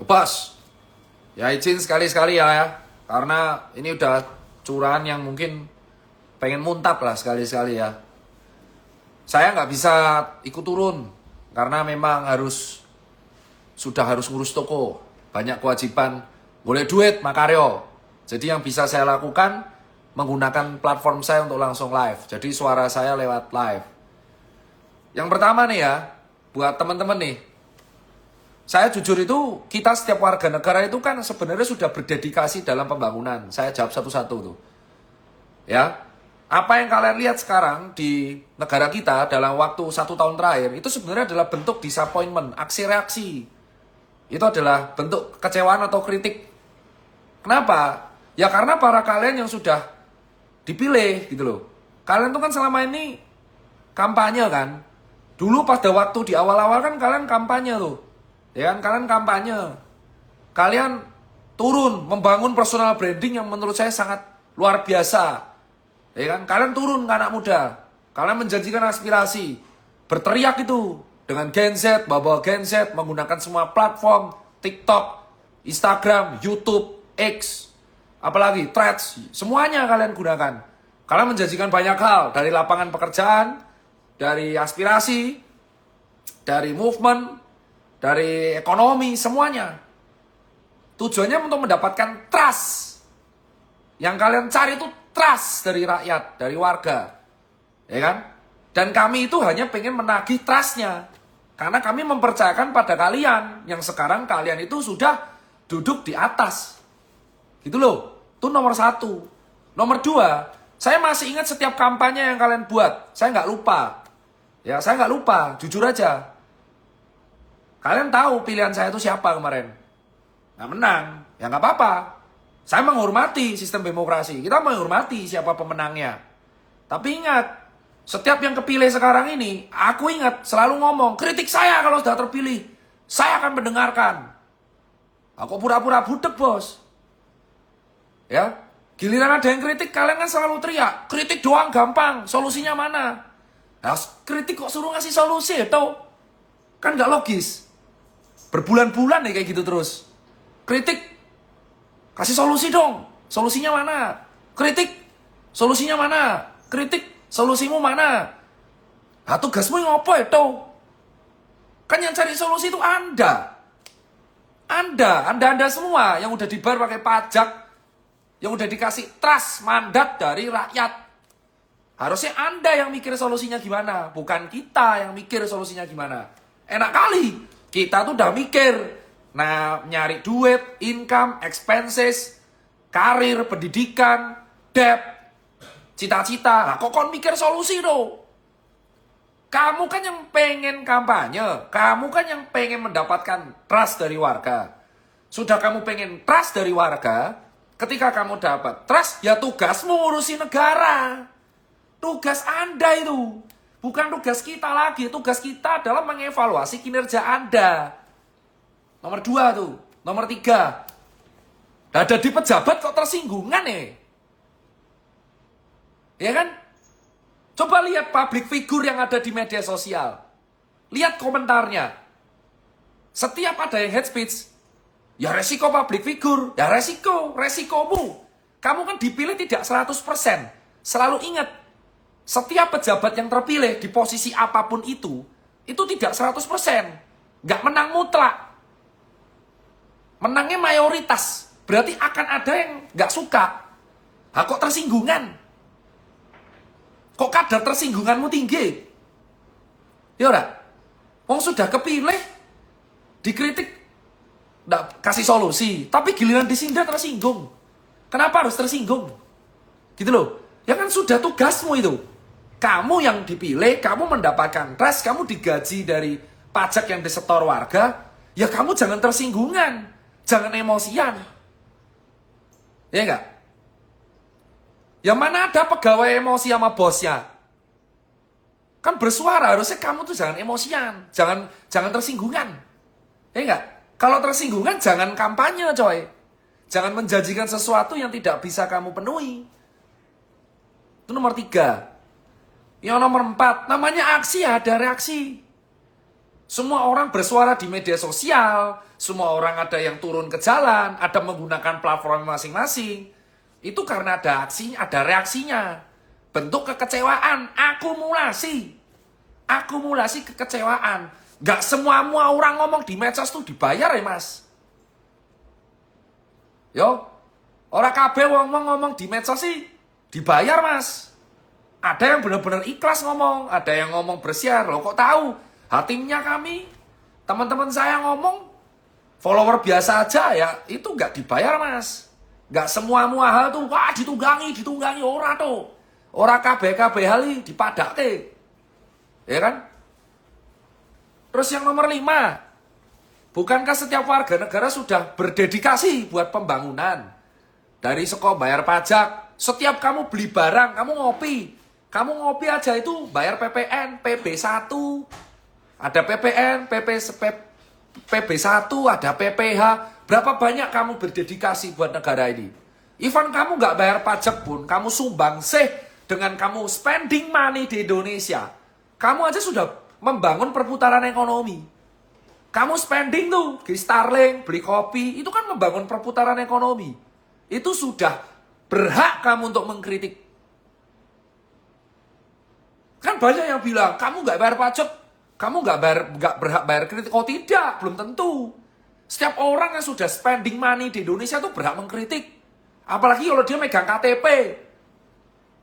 Bos, ya izin sekali-sekali ya. Karena ini udah curahan yang mungkin pengen muntap lah sekali-sekali ya. Saya nggak bisa ikut turun karena memang sudah harus ngurus toko, banyak kewajiban, boleh duit Makaryo. Jadi yang bisa saya lakukan menggunakan platform saya untuk langsung live. Jadi suara saya lewat live. Yang pertama nih ya, buat teman-teman nih, saya jujur itu, kita setiap warga negara itu kan sebenarnya sudah berdedikasi dalam pembangunan. Saya jawab satu-satu tuh. Ya, apa yang kalian lihat sekarang di negara kita dalam waktu 1 tahun terakhir, itu sebenarnya adalah bentuk disappointment, aksi reaksi. Itu adalah bentuk kecewaan atau kritik. Kenapa? Ya karena para kalian yang sudah dipilih gitu loh. Kalian tuh kan selama ini kampanye kan. Dulu pada waktu di awal-awal kan kalian kampanye tuh. Ya kan, kalian kampanye. Kalian turun membangun personal branding yang menurut saya sangat luar biasa. Ya kan, kalian turun ke anak muda. Kalian menjanjikan aspirasi. Berteriak itu dengan Gen Z, bawa Gen Z menggunakan semua platform, TikTok, Instagram, YouTube, X, apalagi Threads, semuanya kalian gunakan. Kalian menjanjikan banyak hal, dari lapangan pekerjaan, dari aspirasi, dari movement, dari ekonomi, semuanya. Tujuannya untuk mendapatkan trust. Yang kalian cari itu trust dari rakyat, dari warga. Ya kan? Dan kami itu hanya pengen menagih trustnya. Karena kami mempercayakan pada kalian, yang sekarang kalian itu sudah duduk di atas. Gitu loh. Itu nomor 1. Nomor 2, saya masih ingat setiap kampanye yang kalian buat. Saya nggak lupa. Ya, saya nggak lupa. Jujur aja. Kalian tahu pilihan saya itu siapa kemarin? Nggak menang. Ya nggak apa-apa. Saya menghormati sistem demokrasi. Kita menghormati siapa pemenangnya. Tapi ingat, setiap yang kepilih sekarang ini, aku ingat selalu ngomong, kritik saya kalau sudah terpilih. Saya akan mendengarkan. Aku pura-pura budek, bos. Ya, giliran ada yang kritik, kalian kan selalu teriak. Kritik doang gampang, solusinya mana? Nah, kritik kok suruh ngasih solusi, tau? Kan nggak logis. Berbulan-bulan nih kayak gitu terus. Kritik, kasih solusi dong. Solusinya mana? Kritik, solusinya mana? Kritik, solusimu mana? Nah, tugasmu yang apa itu? Kan yang cari solusi itu Anda semua yang udah dibayar pakai pajak, yang udah dikasih trust, mandat dari rakyat. Harusnya Anda yang mikir solusinya gimana, bukan kita yang mikir solusinya gimana. Enak kali. Kita tuh udah mikir, nah nyari duit, income, expenses, karir, pendidikan, debt, cita-cita. Nah kok mikir solusi dong? Kamu kan yang pengen kampanye, kamu kan yang pengen mendapatkan trust dari warga. Sudah kamu pengen trust dari warga, ketika kamu dapat trust, ya tugasmu ngurusi negara. Tugas Anda itu. Bukan tugas kita lagi, tugas kita adalah mengevaluasi kinerja Anda. Nomor 2 tuh, nomor 3. Ada di pejabat kok tersinggungan ya kan? Coba lihat public figure yang ada di media sosial. Lihat komentarnya. Setiap ada yang hate speech, ya resiko public figure, ya resikomu. Kamu kan dipilih tidak 100%. Selalu ingat, setiap pejabat yang terpilih di posisi apapun itu tidak 100%. Nggak menang mutlak. Menangnya mayoritas. Berarti akan ada yang nggak suka. Nah, kok tersinggungan? Kok kadar tersinggunganmu tinggi? Ya udah. Wong sudah kepilih, dikritik, nggak kasih solusi. Tapi giliran disindir tersinggung. Kenapa harus tersinggung? Gitu loh. Ya kan sudah tugasmu itu. Kamu yang dipilih, kamu mendapatkan trust, kamu digaji dari pajak yang disetor warga, ya kamu jangan tersinggungan, jangan emosian. Ya enggak? Yang mana ada pegawai emosi sama bosnya? Kan bersuara, harusnya kamu tuh jangan emosian, jangan tersinggungan. Ya enggak? Kalau tersinggungan jangan kampanye, coy. Jangan menjanjikan sesuatu yang tidak bisa kamu penuhi. Itu nomor 3. Yang nomor 4, namanya aksi, ada reaksi. Semua orang bersuara di media sosial, semua orang ada yang turun ke jalan, ada menggunakan platform masing-masing. Itu karena ada aksinya, ada reaksinya. Bentuk kekecewaan, akumulasi kekecewaan. Gak semua orang ngomong di medsos tuh dibayar ya mas. Yo, orang kabeh ngomong di medsos sih dibayar mas. Ada yang benar-benar ikhlas ngomong, ada yang ngomong bersiar. Loh kok tahu? Hatimnya kami, teman-teman saya ngomong, follower biasa aja ya, itu nggak dibayar mas. Nggak semua hal tuh, wah ditunggangi, ora tuh. Ora kabeh hal dipadake. Ya kan? Terus yang nomor 5, bukankah setiap warga negara sudah berdedikasi buat pembangunan? Dari sekolah bayar pajak, setiap kamu beli barang, kamu ngopi aja itu bayar PPN, PB1, ada PPN, PB1, ada PPH. Berapa banyak kamu berdedikasi buat negara ini? Even kamu nggak bayar pajak pun, kamu sumbang sih dengan kamu spending money di Indonesia. Kamu aja sudah membangun perputaran ekonomi. Kamu spending tuh, di Starling, beli kopi, itu kan membangun perputaran ekonomi. Itu sudah berhak kamu untuk mengkritik. Kan banyak yang bilang, kamu nggak bayar pajak, kamu nggak berhak bayar kritik. Oh tidak, belum tentu. Setiap orang yang sudah spending money di Indonesia tuh berhak mengkritik. Apalagi kalau dia megang KTP.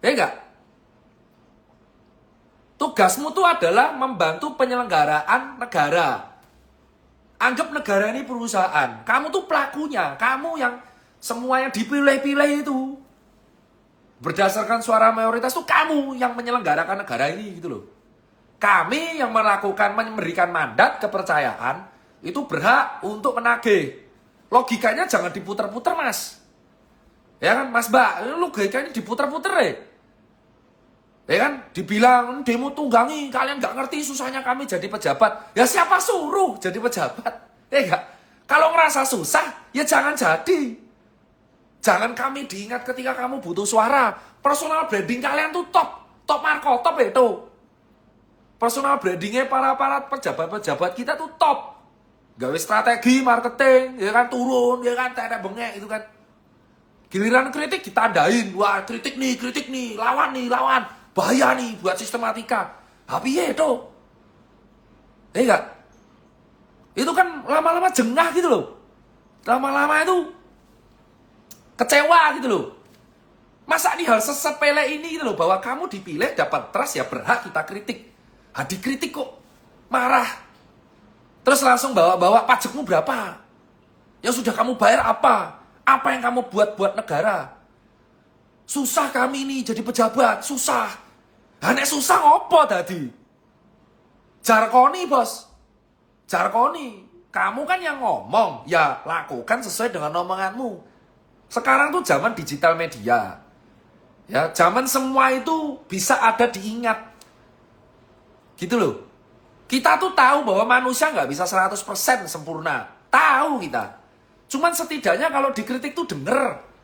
Ya enggak? Tugasmu tuh adalah membantu penyelenggaraan negara. Anggap negara ini perusahaan. Kamu tuh pelakunya. Kamu yang semua yang dipilih-pilih itu. Berdasarkan suara mayoritas tuh kamu yang menyelenggarakan negara ini gitu loh. Kami yang memberikan mandat kepercayaan itu berhak untuk menagih. Logikanya jangan diputer-puter mas. Ya kan mas mbak, logikanya diputer-puter ya kan, dibilang demo tunggangi, kalian gak ngerti susahnya kami jadi pejabat. Ya siapa suruh jadi pejabat? Ya enggak? Kalau ngerasa susah, ya jangan jadi. Jangan kami diingat ketika kamu butuh suara. Personal branding kalian tuh top markotop itu. Personal brandingnya para pejabat-pejabat kita tuh top. Gawe strategi marketing, ya kan turun, ya kan tetek bengek itu kan. Giliran kritik ditandain, wah kritik nih, lawan. Bahaya nih buat sistematika. Tapi ya itu. Enggak. Itu kan lama-lama jengah gitu loh. Lama-lama itu kecewa gitu loh. Masa nih hal sesepele ini gitu loh, bahwa kamu dipilih dapat trust ya berhak kita kritik. Dikritik kok marah. Terus langsung bawa pajakmu berapa? Yang sudah kamu bayar apa? Apa yang kamu buat negara? Susah kami ini jadi pejabat, susah. Nek susah ngopo tadi? Jarkoni bos. Jarkoni. Kamu kan yang ngomong, ya lakukan sesuai dengan omonganmu. Sekarang tuh zaman digital media. Ya, zaman semua itu bisa ada diingat. Gitu loh. Kita tuh tahu bahwa manusia nggak bisa 100% sempurna. Tahu kita. Cuman setidaknya kalau dikritik tuh denger.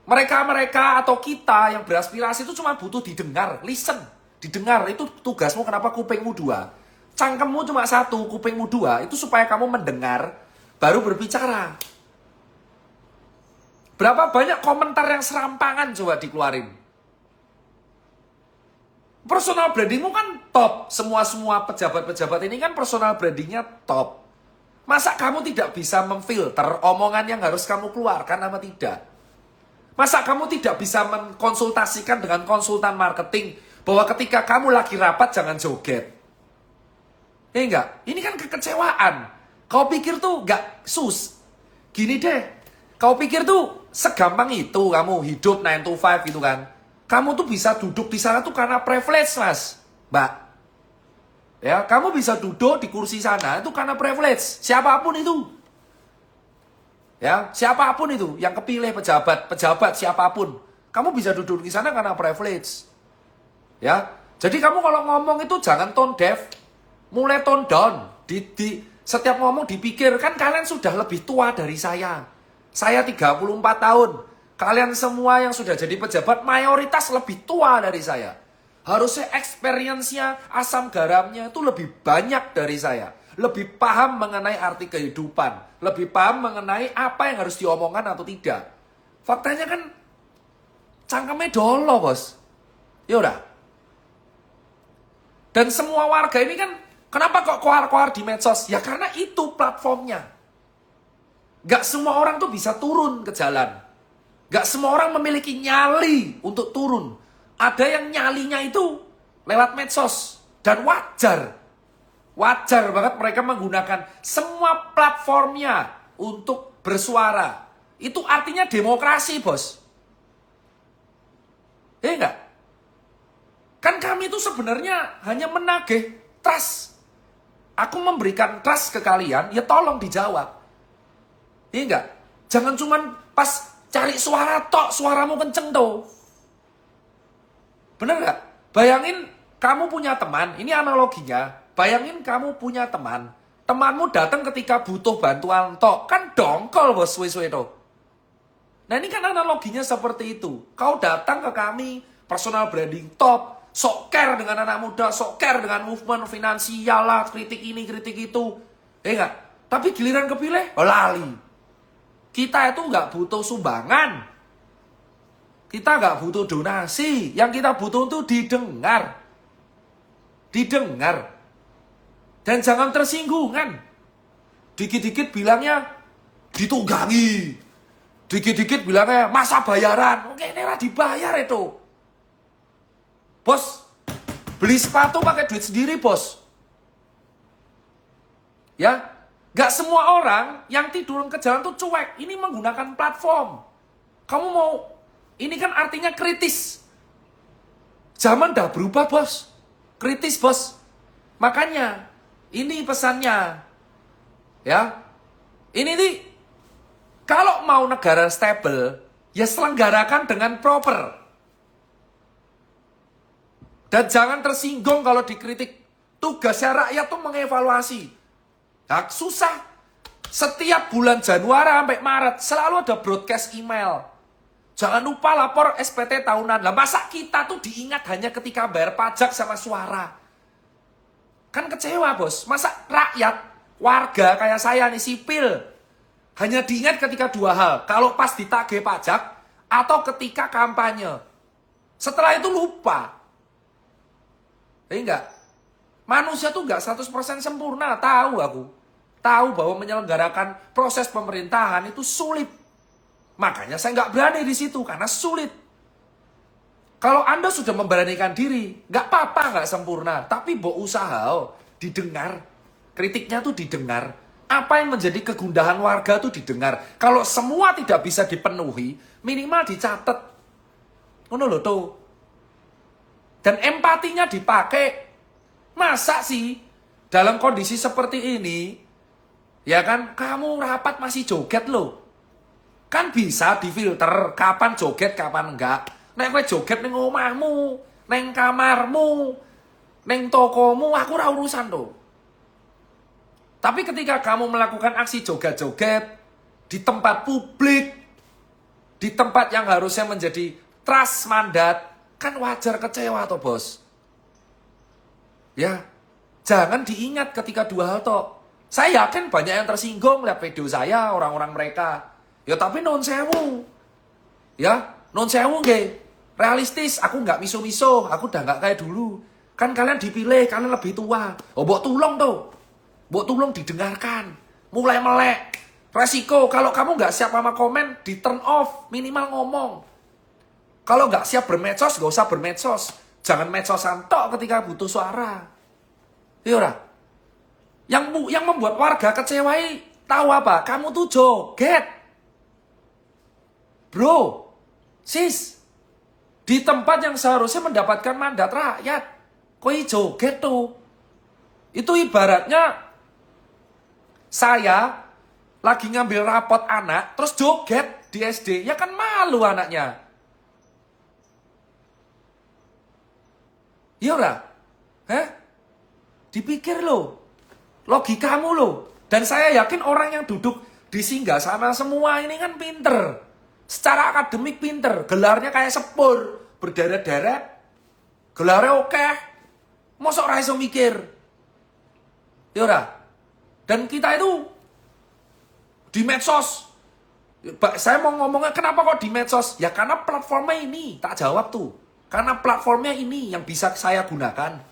Mereka atau kita yang beraspirasi itu cuma butuh didengar. Listen. Didengar. Itu tugasmu kenapa kupingmu 2. Cangkemmu cuma 1, kupingmu 2. Itu supaya kamu mendengar, baru berbicara. Berapa banyak komentar yang serampangan coba dikeluarin. Personal brandingmu kan top. Semua pejabat-pejabat ini kan personal brandingnya top. Masa kamu tidak bisa memfilter omongan yang harus kamu keluarkan apa tidak? Masa kamu tidak bisa mengkonsultasikan dengan konsultan marketing bahwa ketika kamu lagi rapat jangan joget? Enggak, ini kan kekecewaan. Kau pikir tuh gak gini deh, kau pikir tuh segampang itu kamu hidup 9 to 5 gitu kan? Kamu tuh bisa duduk di sana tuh karena privilege mas, mbak. Ya, kamu bisa duduk di kursi sana itu karena privilege. Siapapun itu. Ya, siapapun itu yang kepilih pejabat siapapun. Kamu bisa duduk di sana karena privilege. Ya. Jadi kamu kalau ngomong itu jangan tone deaf, mulai tone down. Setiap ngomong dipikir, kan kalian sudah lebih tua dari saya. Saya 34 tahun. Kalian semua yang sudah jadi pejabat mayoritas lebih tua dari saya. Harusnya experience-nya, asam garamnya itu lebih banyak dari saya. lebih paham mengenai arti kehidupan, lebih paham mengenai apa yang harus diomongkan atau tidak. Faktanya kan cangkemnya dolo, bos. Ya udah. Dan semua warga ini kan, kenapa kok koar-koar di medsos? Ya karena itu platformnya. Gak semua orang tuh bisa turun ke jalan. Gak semua orang memiliki nyali untuk turun. Ada yang nyalinya itu lewat medsos. Dan wajar. Wajar banget mereka menggunakan semua platformnya untuk bersuara. Itu artinya demokrasi, bos. Ya enggak? Kan kami itu sebenarnya hanya menagih trust. Aku memberikan trust ke kalian, ya tolong dijawab. Iya enggak? Jangan cuman pas cari suara tok, suaramu kenceng tuh. Bener enggak? Bayangin kamu punya teman, ini analoginya. Bayangin kamu punya teman. Temanmu datang ketika butuh bantuan tok. Kan dongkol, bos, suwe-suwe tuh. Nah ini kan analoginya seperti itu. Kau datang ke kami, personal branding top, sok care dengan anak muda, sok care dengan movement finansial lah, kritik ini, kritik itu. Enggak? Tapi giliran kepilih, lali. Kita itu nggak butuh sumbangan. Kita nggak butuh donasi. Yang kita butuh itu didengar. Didengar. Dan jangan tersinggungan. Dikit-dikit bilangnya ditunggangi. Dikit-dikit bilangnya masa bayaran. Oke, ini lah dibayar itu. Bos, beli sepatu pakai duit sendiri, bos. Ya, gak semua orang yang tidur ke jalan tuh cuek. Ini menggunakan platform. Kamu mau, ini kan artinya kritis. Zaman dah berubah, bos. Kritis, bos. Makanya, ini pesannya. Ya, ini nih, kalau mau negara stable, ya selenggarakan dengan proper. Dan jangan tersinggung kalau dikritik. Tugasnya rakyat tuh mengevaluasi. Nah, susah. Setiap bulan Januari sampai Maret selalu ada broadcast email. Jangan lupa lapor SPT tahunan. Lah masa kita tuh diingat hanya ketika bayar pajak sama suara? Kan kecewa, bos. Masa rakyat, warga kayak saya nih, sipil, hanya diingat ketika dua hal. Kalau pas ditagih pajak atau ketika kampanye. Setelah itu lupa. Enggak. Manusia tuh enggak 100% sempurna. Tahu aku. Tahu bahwa menyelenggarakan proses pemerintahan itu sulit. Makanya saya enggak berani di situ karena sulit. Kalau Anda sudah memberanikan diri, enggak apa-apa enggak sempurna. Tapi bo usaha didengar. Kritiknya tuh didengar. Apa yang menjadi kegundahan warga tuh didengar. Kalau semua tidak bisa dipenuhi, minimal dicatat. Ngono lho tuh. Dan empatinya dipakai. Masa sih dalam kondisi seperti ini, ya kan, kamu rapat masih joget loh. Kan bisa difilter kapan joget, kapan enggak. Nek kowe joget ning omahmu, ning kamarmu, ning tokomu, aku ora urusan tuh. Tapi ketika kamu melakukan aksi joget-joget di tempat publik, di tempat yang harusnya menjadi trust mandat, kan wajar kecewa toh, bos. Ya, jangan diingat ketika dua hal toh. Saya yakin banyak yang tersinggung lihat video saya, orang-orang mereka. Ya tapi non sewu. Ya, non sewu nggih. Realistis, aku nggak miso-miso, aku udah nggak kayak dulu. Kan kalian dipilih, kalian lebih tua. Oh, mbok tulung tuh. Mbok tulung didengarkan. Mulai melek. Resiko, kalau kamu nggak siap sama komen, di turn off, minimal ngomong. Kalau nggak siap bermedsos, nggak usah bermedsos. Jangan medsosan tok ketika butuh suara. Iya. Yang membuat warga kecewai, tahu apa? Kamu tuh joget. Bro, sis, di tempat yang seharusnya mendapatkan mandat rakyat, koi joget tuh. Itu ibaratnya saya lagi ngambil rapot anak, terus joget di SD, ya kan malu anaknya. Iya ora? Dipikir loh. Logikamu loh. Dan saya yakin orang yang duduk di singgasana semua ini kan pinter. Secara akademik pinter. Gelarnya kayak sepur. Berderet-deret. Gelarnya oke. Mosok ra iso mikir. Iya ora? Dan kita itu di medsos, saya mau ngomongnya kenapa kok di medsos? Ya karena platformnya ini, tak jawab tuh. Karena platformnya ini yang bisa saya gunakan.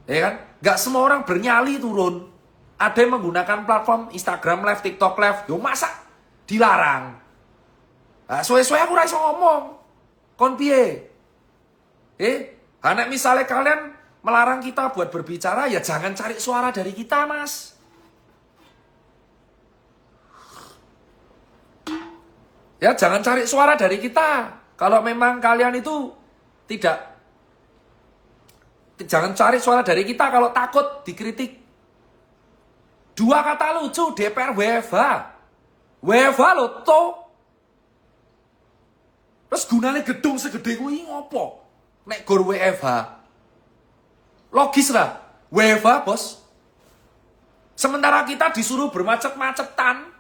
Ya kan? Gak semua orang bernyali turun. Ada yang menggunakan platform Instagram Live, TikTok Live. Yo masa dilarang? Nah, suwe-suwe aku raiso ngomong. Kon piye? Anak misalnya kalian melarang kita buat berbicara, ya jangan cari suara dari kita, Mas. Ya jangan cari suara dari kita. Kalau memang kalian itu jangan cari suara dari kita kalau takut dikritik. 2 kata lucu, DPR WFH. WFH lo toh. Terus gunanya gedung segede kuwi ngopo? Nek gor WFH. Logis lah. WFH, Bos. Sementara kita disuruh bermacet-macetan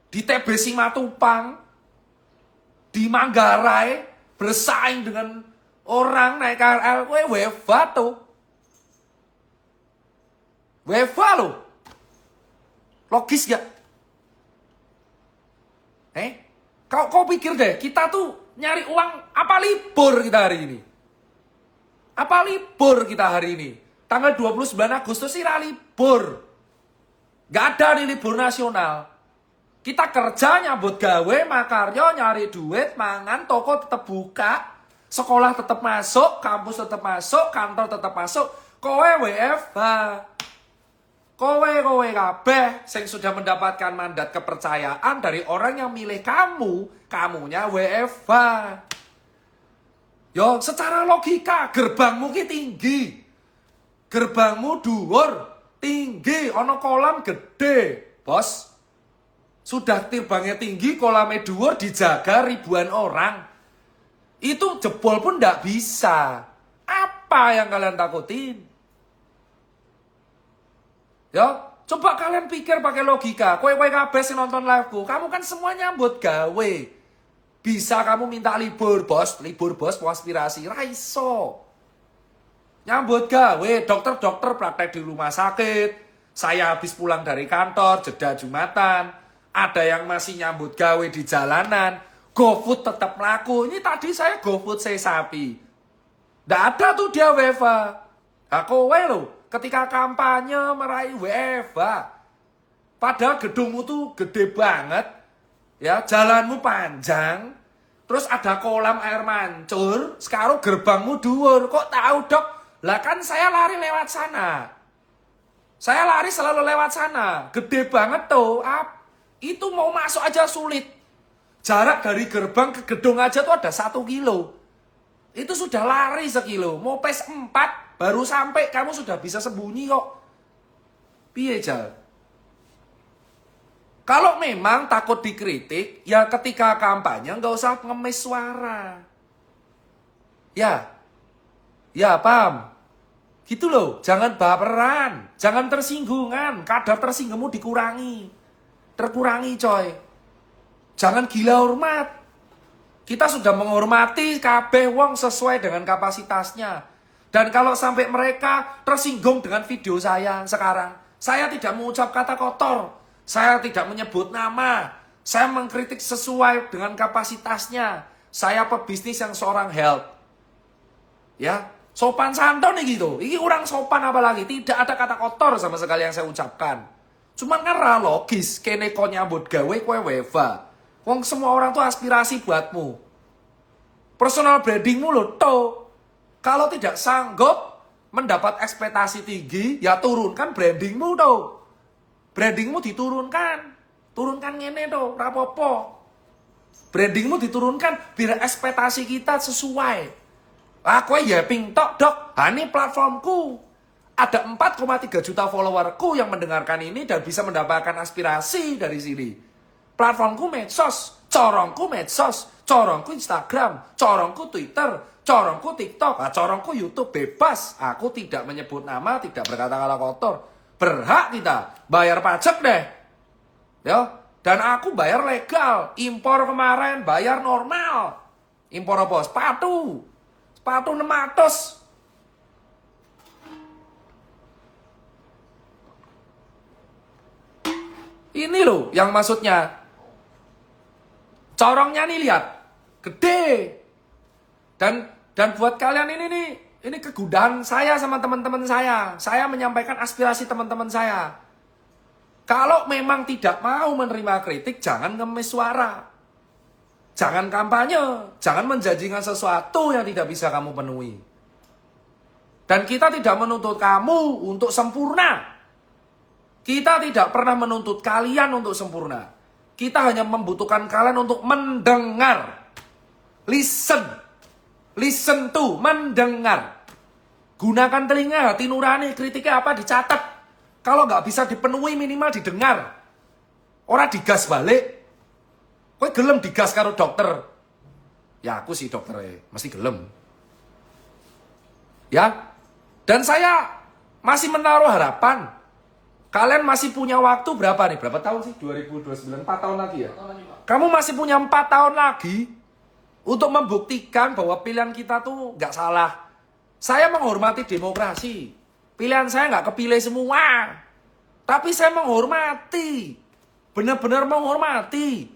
di TB Simatupang, di Manggarai, bersaing dengan orang naik KRL, WFH tuh. WFH loh. Logis gak? Kau pikir deh, kita tuh nyari uang, apa libur kita hari ini? Apa libur kita hari ini? Tanggal 29 Agustus sih libur. Gak ada nih libur nasional. Kita kerja, nyambut gawe, makaryo, nyari duit, mangan, toko tetap buka, sekolah tetap masuk, kampus tetap masuk, kantor tetap masuk. Kowe WFH. Kowe kabeh sing sudah mendapatkan mandat kepercayaan dari orang yang milih kamu, kamunya WFH. Yo, secara logika gerbangmu ki tinggi. Gerbangmu dhuwur, tinggi, ono kolam gede, Bos. Sudah terbangnya tinggi, kolamnya dhuwur, dijaga ribuan orang. Itu jebol pun ndak bisa. Apa yang kalian takutin? Ya, coba kalian pikir pakai logika. Kowe kabeh sing nonton live-ku, kamu kan semua nyambut gawe. Bisa kamu minta libur, Bos, mau aspirasi, ra iso. Nyambut gawe, dokter-dokter praktek di rumah sakit. Saya habis pulang dari kantor, jeda Jumatan. Ada yang masih nyambut gawe di jalanan. GoFood tetap laku. Ini tadi saya GoFood saya sapi. Nggak ada tuh dia WFH. Nah, kowe loh, ketika kampanye meraih WFH. Padahal gedungmu tuh gede banget. Ya, jalanmu panjang. Terus ada kolam air mancur. Sekarang gerbangmu dhuwur. Kok tahu, Dok? Lah kan saya lari lewat sana. Saya lari selalu lewat sana. Gede banget tuh. Itu mau masuk aja sulit. Jarak dari gerbang ke gedung aja tuh ada 1 kilo. Itu sudah lari 1 kilo. Mau pes 4 baru sampai kamu sudah bisa sembunyi kok. Piye, Jal? Kalau memang takut dikritik, ya ketika kampanye nggak usah ngemis suara. Ya paham. Gitu loh, jangan baperan, jangan tersinggungan, kadar tersinggungmu terkurangi coy. Jangan gila hormat. Kita sudah menghormati kabeh wong sesuai dengan kapasitasnya. Dan kalau sampai mereka tersinggung dengan video saya sekarang, saya tidak mengucap kata kotor, saya tidak menyebut nama, saya mengkritik sesuai dengan kapasitasnya. Saya pebisnis yang seorang health. Ya, sopan santun nih gitu. Ini orang sopan apalagi, tidak ada kata kotor sama sekali yang saya ucapkan. Cuman kan ra logis, kene kok nyambut gawe kowe WFH. Wong semua orang tuh aspirasi buatmu. Personal brandingmu lo toh. Kalau tidak sanggup mendapat ekspektasi tinggi, ya turunkan brandingmu toh. Brandingmu diturunkan. Turunkan ngene toh, ra apa-apa. Brandingmu diturunkan biar ekspektasi kita sesuai. Kowe ya ping tok, Dok. Ini platformku. Ada 4,3 juta followerku yang mendengarkan ini dan bisa mendapatkan aspirasi dari sini. Platformku medsos, corongku medsos, corongku Instagram, corongku Twitter, corongku TikTok, corongku YouTube bebas. Aku tidak menyebut nama, tidak berkata-kata kotor. Berhak kita bayar pajak deh. Ya, dan aku bayar legal. Impor kemarin bayar normal. Impor apa? Sepatu 600. Ini loh yang maksudnya. Corongnya nih lihat. Gede. Dan buat kalian ini kegundahan saya sama teman-teman saya. Saya menyampaikan aspirasi teman-teman saya. Kalau memang tidak mau menerima kritik, jangan ngemis suara. Jangan kampanye. Jangan menjanjikan sesuatu yang tidak bisa kamu penuhi. Dan kita tidak menuntut kamu untuk sempurna. Kita tidak pernah menuntut kalian untuk sempurna. Kita hanya membutuhkan kalian untuk mendengar. Listen. Listen to, mendengar. Gunakan telinga, hati nurani, kritiknya apa dicatat. Kalau nggak bisa dipenuhi minimal didengar. Orang digas balik. Kowe gelem digas karo dokter. Ya aku sih dokter mesti gelem. Ya. Dan saya masih menaruh harapan. Kalian masih punya waktu berapa nih? Berapa tahun sih? 2029, 4 tahun lagi ya? Kamu masih punya 4 tahun lagi untuk membuktikan bahwa pilihan kita tuh nggak salah. Saya menghormati demokrasi. Pilihan saya nggak kepilih semua. Tapi saya menghormati. Benar-benar menghormati.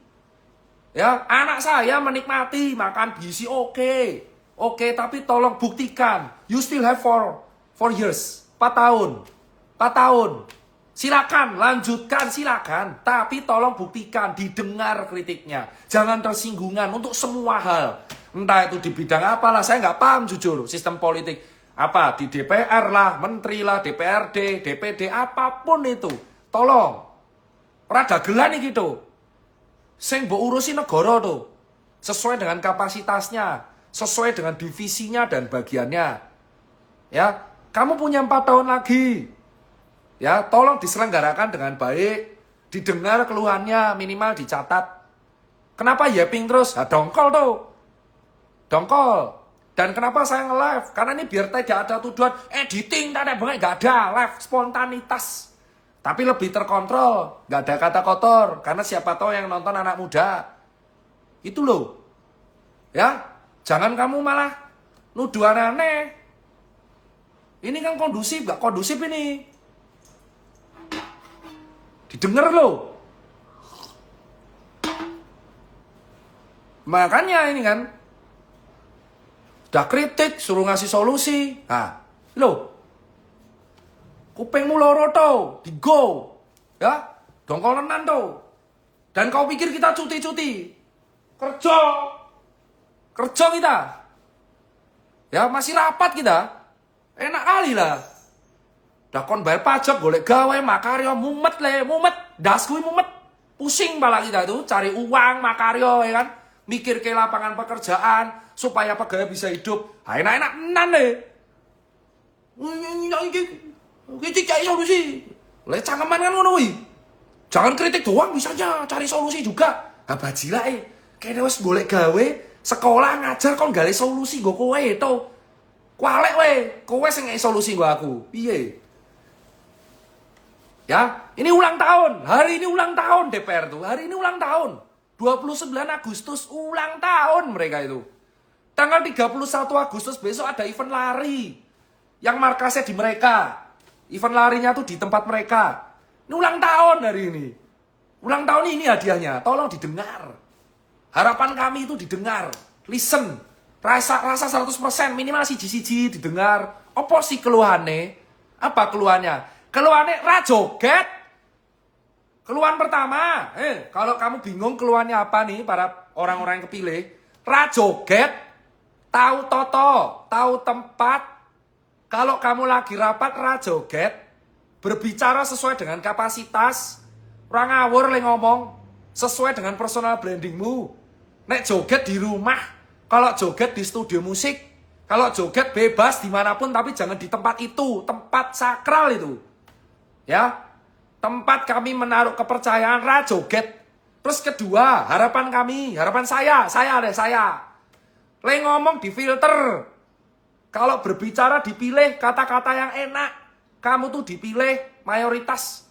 Ya, anak saya menikmati makan gizi oke. Oke, tapi tolong buktikan. You still have 4 years. 4 tahun. 4 tahun. Silakan, lanjutkan, silakan. Tapi tolong buktikan, didengar kritiknya. Jangan tersinggungan untuk semua hal. Entah itu di bidang apalah, saya nggak paham jujur sistem politik. Apa, di DPR lah, menteri lah, DPRD, DPD, apapun itu. Tolong. Rada gelan nih gitu. Sing mbok urusi negara tuh. Sesuai dengan kapasitasnya. Sesuai dengan divisinya dan bagiannya. Ya, kamu punya 4 tahun lagi. Ya, tolong diselenggarakan dengan baik. Didengar keluhannya, minimal dicatat. Kenapa yapping terus? Nah, dongkol tuh. Dongkol. Dan kenapa saya nge-live? Karena ini biar tidak ada tuduhan editing, tidak banget, nggak ada live spontanitas. Tapi lebih terkontrol, nggak ada kata kotor. Karena siapa tahu yang nonton anak muda. Itu loh. Ya, jangan kamu malah nuduh aneh-aneh. Ini kan kondusif, nggak kondusif ini. Didengar loh. Makanya ini kan. Udah kritik, suruh ngasih solusi. Nah, loh. Kupingmu loro tuh, digo. Ya, dongkol tenan tuh. Dan kau pikir kita cuti-cuti? Kerja. Kerja kita. Ya, masih rapat kita. Enak kali lah. Dah kon bayar pajak, golek gawe, makaryo, mumet le, mumet. Das kuwi mumet. Pusing pala kita itu, cari uang, makaryo, ya kan. Mikir ke lapangan pekerjaan supaya pegawai bisa hidup. Enak-enak enan deh. Iki cari solusi. Lah cangkeman kan ngono kuwi. Jangan kritik doang, bisa aja cari solusi juga. Ha bajilake. Kene wis golek gawe, sekolah ngajar kon gale solusi nggo kowe to. Kualek we, kowe sing ngei solusi nggo aku. Piye? Ya, ini ulang tahun. Hari ini ulang tahun DPR tuh. Hari ini ulang tahun. 29 Agustus ulang tahun mereka itu. Tanggal 31 Agustus besok ada event lari. Yang markasnya di mereka. Event larinya tuh di tempat mereka. Ini ulang tahun hari ini. Ulang tahun ini hadiahnya. Tolong didengar. Harapan kami itu didengar. Listen. Rasa 100% minimal siji-siji didengar. Apa sih keluhannya? Apa keluhannya? Keluhannya rajoget. Keluhan pertama, kalau kamu bingung keluhannya apa nih para orang-orang yang kepilih, rajoget, tahu toto, tahu tempat. Kalau kamu lagi rapat rajoget, berbicara sesuai dengan kapasitas, orang ngawur le ngomong, sesuai dengan personal brandingmu. Nek joget di rumah, kalau joget di studio musik, kalau joget bebas dimanapun tapi jangan di tempat itu, tempat sakral itu, ya. Tempat kami menaruh kepercayaan rajoget. Terus kedua, harapan kami, harapan saya. Le ngomong di filter. Kalau berbicara dipilih kata-kata yang enak. Kamu tuh dipilih mayoritas.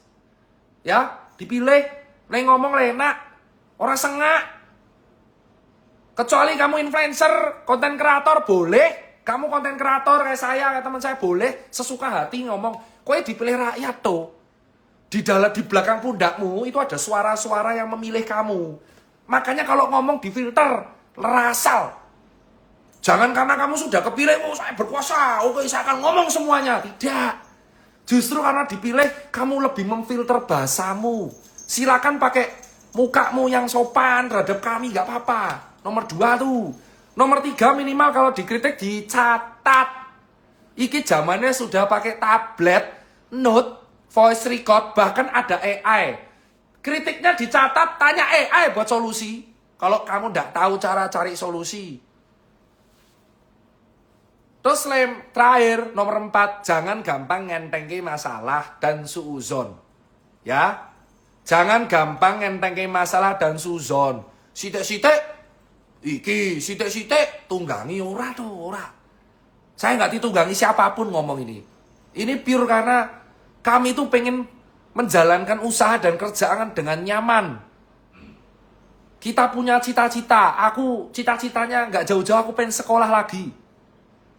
Ya, dipilih. Le ngomong le enak. Orang sengak. Kecuali kamu influencer, konten kreator boleh. Kamu konten kreator kayak saya, kayak teman saya boleh. Sesuka hati ngomong. Kowe dipilih rakyat tuh. di belakang pundakmu itu ada suara-suara yang memilih kamu. Makanya kalau ngomong di filter, lerasal. Jangan karena kamu sudah kepilih, oh saya berkuasa, oke saya akan ngomong semuanya. Tidak. Justru karena dipilih, kamu lebih memfilter bahasamu. Silakan pakai mukamu yang sopan terhadap kami, gak apa-apa. Nomor 2 tuh. Nomor 3 minimal kalau dikritik dicatat. Iki zamannya sudah pakai tablet, note, voice record, bahkan ada AI. Kritiknya dicatat, tanya AI buat solusi. Kalau kamu nggak tahu cara cari solusi. Terus terakhir, nomor 4, jangan gampang ngentengke masalah dan suuzon. Ya, jangan gampang ngentengke masalah dan suuzon. Sitek-sitek, iki, sitek-sitek, tunggangi ora tuh, ora. Saya nggak ditunggangi siapapun ngomong ini. Ini pure karena kami itu pengen menjalankan usaha dan kerjaan dengan nyaman. Kita punya cita-cita. Aku cita-citanya nggak jauh-jauh, aku pengen sekolah lagi.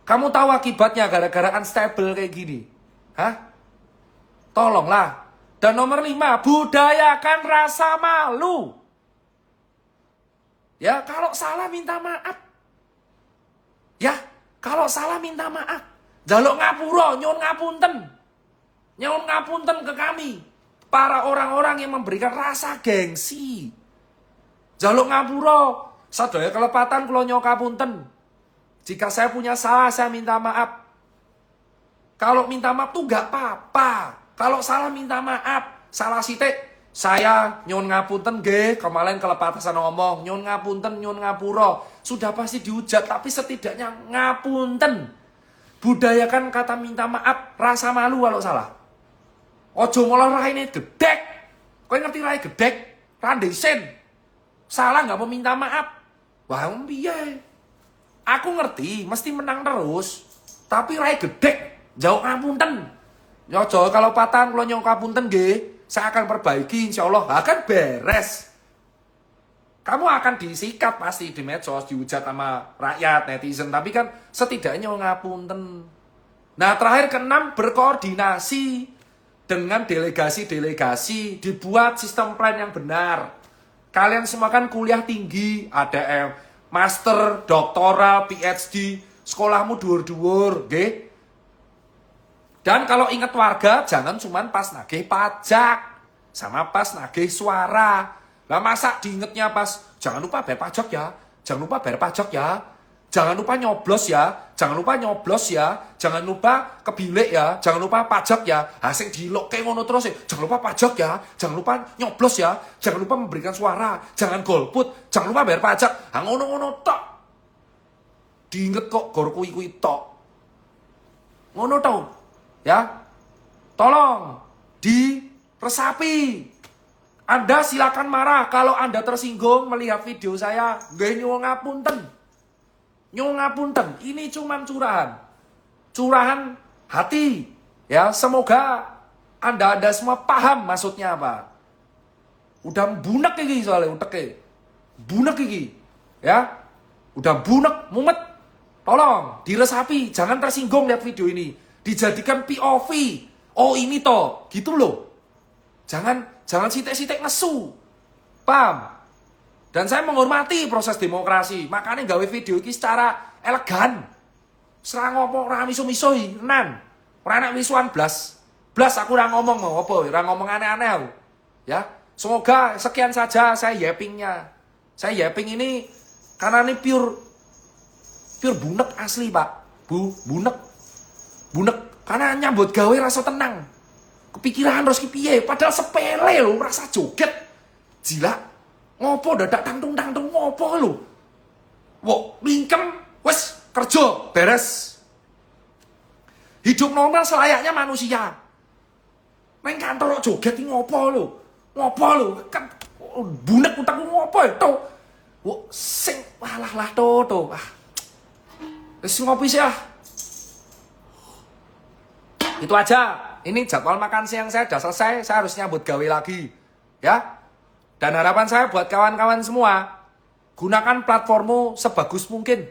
Kamu tahu akibatnya gara-gara unstable kayak gini? Hah? Tolonglah. Dan nomor 5, budayakan rasa malu. Ya, kalau salah minta maaf. Ya, kalau salah minta maaf. Jaluk ngapura, nyuwun ngapunten. Nyuwun ngapunten ke kami. Para orang-orang yang memberikan rasa gengsi. Jaluk ngapura, sadaya kelepatan kula nyuwun ngapunten. Jika saya punya salah, saya minta maaf. Kalau minta maaf tuh gak apa-apa. Kalau salah minta maaf. Salah sitik, saya nyuwun ngapunten nggih, kemarin kelepatasan ngomong, nyuwun ngapunten, nyuwun ngapura. Sudah pasti dihujat, tapi setidaknya ngapunten. Budayakan kata minta maaf, rasa malu kalau salah. Ojo malah raine gedek. Kowe ngerti rai gedek? Randesen. Salah gak mau minta maaf. Wah, piye? Aku ngerti, mesti menang terus. Tapi rai gedek, jauh ngapunten. Ojo kalau patan kula nyuwun ngapunten nggih, saya akan perbaiki insyaallah. Akan beres. Kamu akan disikat pasti di medsos, dihujat sama rakyat, netizen. Tapi kan setidaknya ngapunten. Nah terakhir ke-6, berkoordinasi dengan delegasi-delegasi. Dibuat sistem plan yang benar. Kalian semua kan kuliah tinggi, ada master, doktoral, PhD. Sekolahmu dhuwur-dhuwur, nggih. Dan kalau ingat warga, jangan cuma pas nagih pajak. Sama pas nagih suara. Lah masa diingetnya pas, jangan lupa bayar pajak ya. Jangan lupa bayar pajak ya. Jangan lupa nyoblos ya. Jangan lupa nyoblos ya. Jangan lupa kebilik ya. Jangan lupa pajak ya. Sing dilokke ngono terus ya. Jangan lupa pajak ya. Jangan lupa nyoblos ya. Jangan lupa memberikan suara. Jangan golput. Jangan lupa bayar pajak. Ngono-ngono tok. Diinget kok gor kuwi-kuwi tok. Ngono tau. Ya, tolong diresapi. Anda silakan marah kalau Anda tersinggung melihat video saya. Nggih nyuwun ngapunten. Nyuwun ngapunten. Ini cuman curahan. Curahan hati. Ya, semoga Anda semua paham maksudnya apa. Udah bunek iki soalnya uteke. Bunek iki. Ya. Udah bunek, mumet. Tolong diresapi, jangan tersinggung lihat video ini. Dijadikan POV. Oh ini toh, gitu loh. Jangan sitek-sitek nesu. Paham? Dan saya menghormati proses demokrasi. Makanya gawe video ini secara elegan. Serang ngomong ora miso-misoi, tenan. Ora enak wisuan blas. Blas aku ora ngomong mau apa, ora ngomong aneh-aneh aku. Ya. Semoga sekian saja saya yappingnya. Saya yapping ini karena ini pure bunek asli, Pak. Bunek. Karena nyambut gawe rasa tenang. Kepikiran harus piye, padahal sepele lho, rasa joget. Gila. Ngopo dadak tangtung-tangtung ngopo lho. Wok, mingkem, wes kerja, beres. Hidup normal selayaknya manusia. Neng kantor joget iki ngopo lho. Ngopo lho, kan bunek utakku ngopo to. Wok, sing walah to. Wis ngopi sih ah. Itu aja. Ini jadwal makan siang saya sudah selesai. Saya harus nyambut gawe lagi. Ya. Dan harapan saya buat kawan-kawan semua. Gunakan platformmu sebagus mungkin.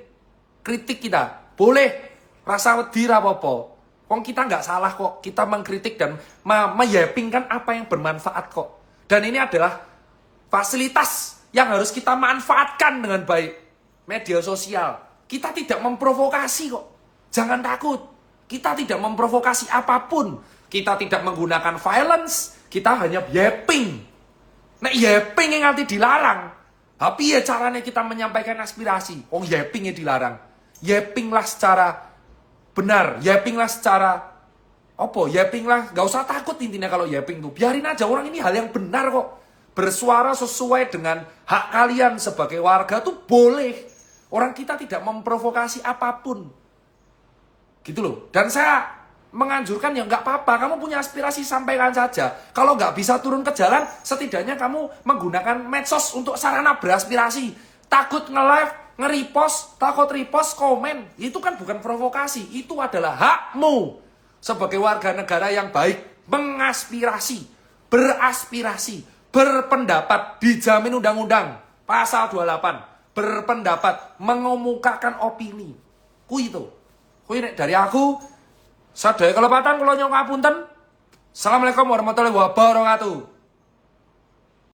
Kritik kita. Boleh. Rasa wedi ra apa-apa. Wong kita nggak salah kok. Kita mengkritik dan meyappingkan apa yang bermanfaat kok. Dan ini adalah fasilitas yang harus kita manfaatkan dengan baik. Media sosial. Kita tidak memprovokasi kok. Jangan takut. Kita tidak memprovokasi apapun. Kita tidak menggunakan violence. Kita hanya yapping. Nek yapping yang nanti dilarang. Tapi ya caranya kita menyampaikan aspirasi. Oh yappingnya dilarang. Yappinglah secara benar. Yappinglah secara yappinglah. Gak usah takut intinya kalau yapping tuh. Biarin aja, orang ini hal yang benar kok. Bersuara sesuai dengan hak kalian sebagai warga tuh boleh. Orang kita tidak memprovokasi apapun. Gitu loh. Dan saya menganjurkan ya nggak apa-apa. Kamu punya aspirasi, sampaikan saja. Kalau nggak bisa turun ke jalan, setidaknya kamu menggunakan medsos untuk sarana beraspirasi. Takut nge-live, nge-repost, takut repost, komen. Itu kan bukan provokasi. Itu adalah hakmu sebagai warga negara yang baik. Mengaspirasi, beraspirasi, berpendapat, dijamin undang-undang. Pasal 28. Berpendapat, mengemukakan opini. Kui itu. Kui dari aku. Sadaya kelepatan kalau nyong ngapunten. Assalamualaikum warahmatullahi wabarakatuh.